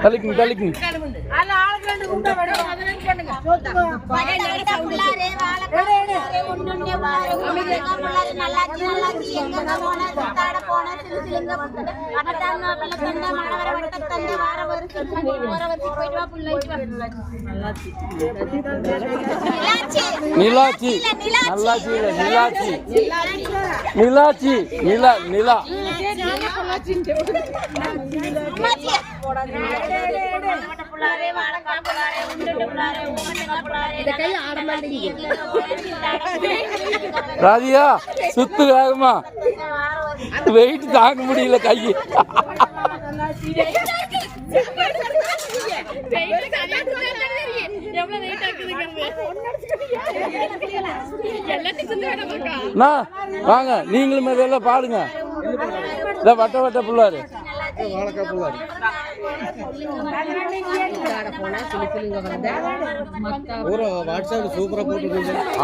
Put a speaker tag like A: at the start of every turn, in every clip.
A: தள்ளிக்குங்க தள்ளிக்குங்க. நிலாச்சி நல்லாச்சி இல்ல நிலாச்சி நிலாச்சி நிலா நிலா ராதியா சுத்து வேகமா வெயிட் தாங்க முடியல கை. வாங்க நீங்களும் இதெல்லாம் பாடுங்க. வட்ட வட்ட புள்ளாரு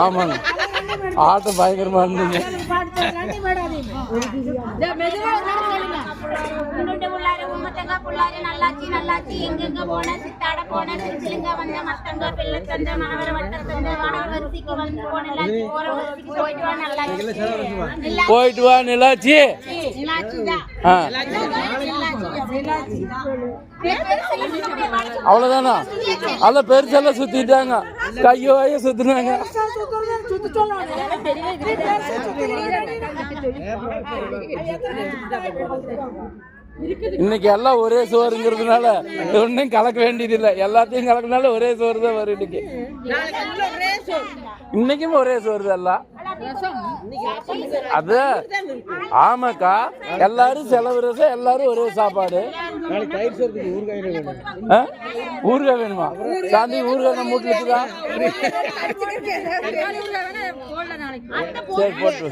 A: ஆமாங்க ஆட்டம் பயங்கரமா இருந்தீங்க. போயிட்டு வா நிலாச்சி. அவ்வளவுதானா? அல்ல பெருசெல்லாம் சுத்திட்டாங்க, கையோ கையோ சுத்தினாங்க. இன்னைக்கு எல்லாம் ஒரே சோறுங்கிறதுனால ஒன்னும் கலக்க வேண்டியது இல்லை. எல்லாத்தையும் கலக்கினால ஒரே சோறு தான் வரும். இன்னைக்கு இன்னைக்கும் ஒரே சோறு தான் எல்லாம். அது ஆமாக்கா, எல்லாரும் செலவு ரசம், எல்லாரும் ஒரே சாப்பாடு. ஊறுகாய் வேணுமா? சாந்தி ஊறுகாய் நம்ம வீட்டுல இருக்குதா? சரி போட்டு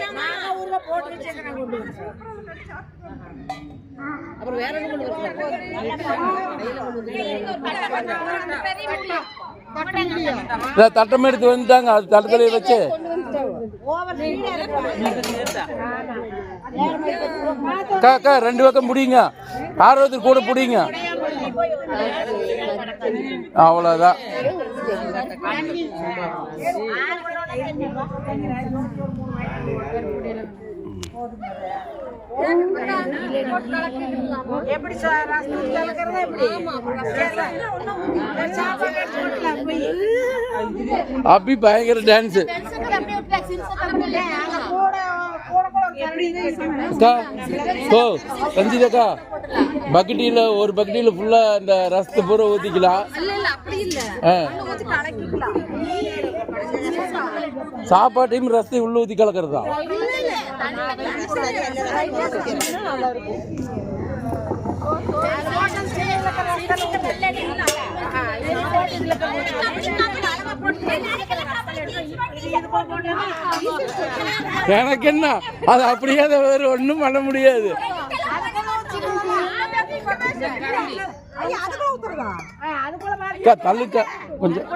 A: தட்டம் எடுத்து வந்துட்டாங்க. அது தட்டத்திலே வச்சு காக்கா 2 பக்கம் முடியுங்க, ஆர்வத்துக்கு கூட பிடிங்க. அவ்வளவுதான். அபி பயங்கர டான்ஸ். சஞ்சிதாக்கா பக்கெட்டில ஒரு பக்கெட்டில ஃபுல்லா இந்த ரசத்தை பூரா ஊத்திக்கலாம். சாப்பாட்டையும் ரசத்தையும் உள்ள ஊத்தி கலக்கிறதா? எனக்கு என்ன, அது அப்படியே வேறு ஒன்றும் பண்ண முடியாது. தள்ளுக்கா கொஞ்சம்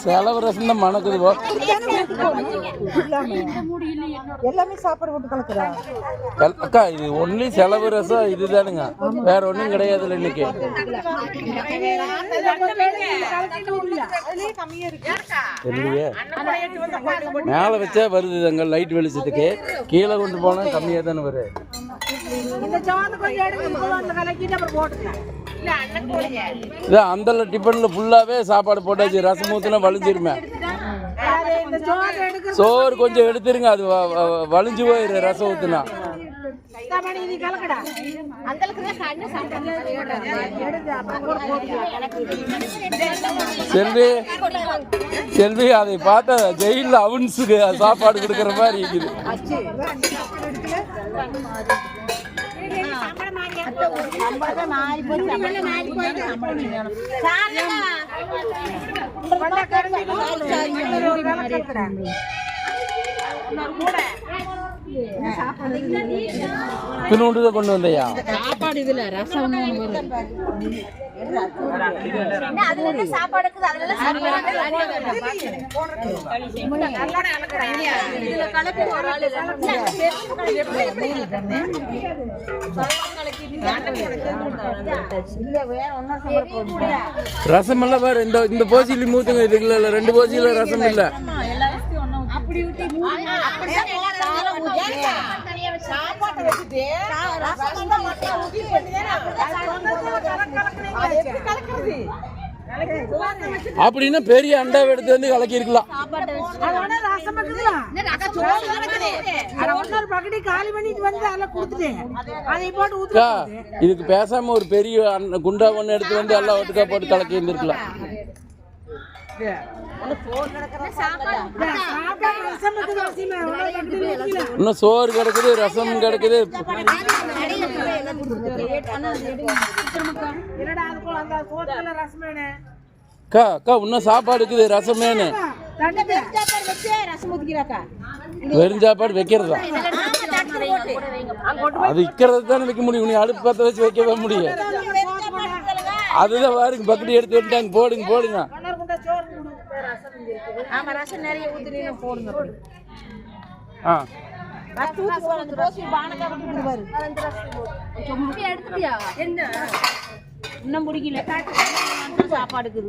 A: செலவு ரசம் தான் மணக்குது. அக்கா இது ஒன்லி செலவு ரசம் இதுதானுங்க, வேற ஒன்றும் கிடையாது இன்னைக்கு. இல்லையே மேல வச்சா வருது அங்க லைட் வெளிச்சத்துக்கு, கீழே கொண்டு போனா கம்மியா தானே வருது. அந்த டிஃபன்ல ஃபுல்லாவே சாப்பாடு போட்டாச்சு, ரசம் ஊத்துனா வலிஞ்சிருமே. சோறு கொஞ்சம் எடுத்துருங்க, அது வலிஞ்சு போயிரு ரசம் ஊத்துனா. செல்வி செல்வி அதை பார்த்தா ஜெயில அவன்ஸுக்கு சாப்பாடு கொடுக்கற மாதிரி இருக்குது. பின்னோண்டு தான் கொண்டு வந்தையா?
B: சாப்பாடு இதுல ரசம் சாப்பாடுக்கு
A: ரசம் எல்லாம் பாரு, இந்த போசியில மூத்துங்க. இது இல்ல 2 போசியில ரசம் இல்ல. அப்படின்னா பெரிய அண்டாவை எடுத்து வந்து கலக்கி இருக்கலாம். இதுக்கு பேசாம ஒரு பெரிய குண்டா ஒண்ணு எடுத்து வந்து எல்லாம் ஒட்டுக்கா போட்டு கலக்கி இருந்திருக்கலாம். இன்னும் சோறு கிடக்குது, ரசம் கிடக்குது. இன்னும் சாப்பாடு இருக்குது, ரசம் வேணும். வெறும் சாப்பாடு வைக்கிறதா? அது விற்கிறது தானே வைக்க முடியும். நீ அடுப்பு பற்ற வச்சு வைக்கவே முடியும். அதுதான் பாருங்க, பக்கெட் எடுத்து விட்டாங்க. போடுங்க போடுங்க.
B: இன்னும் முடிக்கல சாப்பாடுக்கு.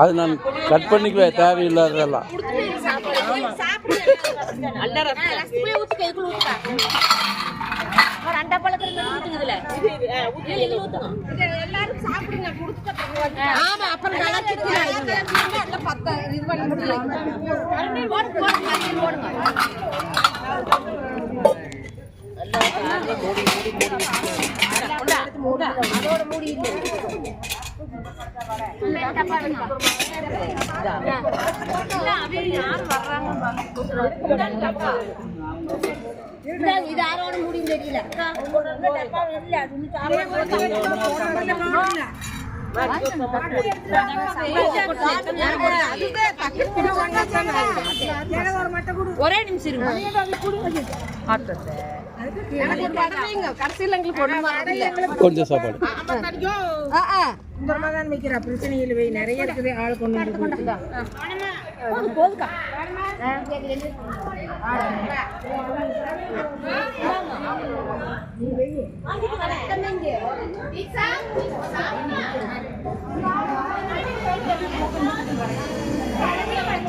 A: அது நான் கட் பண்ணிக்குவேன், தேவையில்லாததெல்லாம்.
B: இது யாரோட முடியும் தெரியல. ஒரே நிமிஷம்
A: கொஞ்சம் சாப்பாடு
B: பிரச்சனை இல்லை. நிறைய இருக்குது. ஆள் கொண்டு போதுக்கா.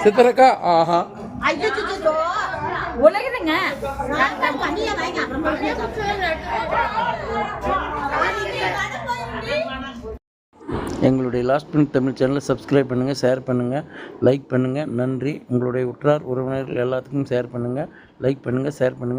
A: சித்திரக்கா, ஆஹா
B: உலகிறங்க.
A: எங்களுடைய லாஸ்ட் மினிட் தமிழ் சேனலை சப்ஸ்கிரைப் பண்ணுங்கள், ஷேர் பண்ணுங்கள், லைக் பண்ணுங்கள். நன்றி. உங்களுடைய உற்றார் உறவினர்கள் எல்லாத்துக்கும் ஷேர் பண்ணுங்கள், லைக் பண்ணுங்கள், ஷேர் பண்ணுங்கள்.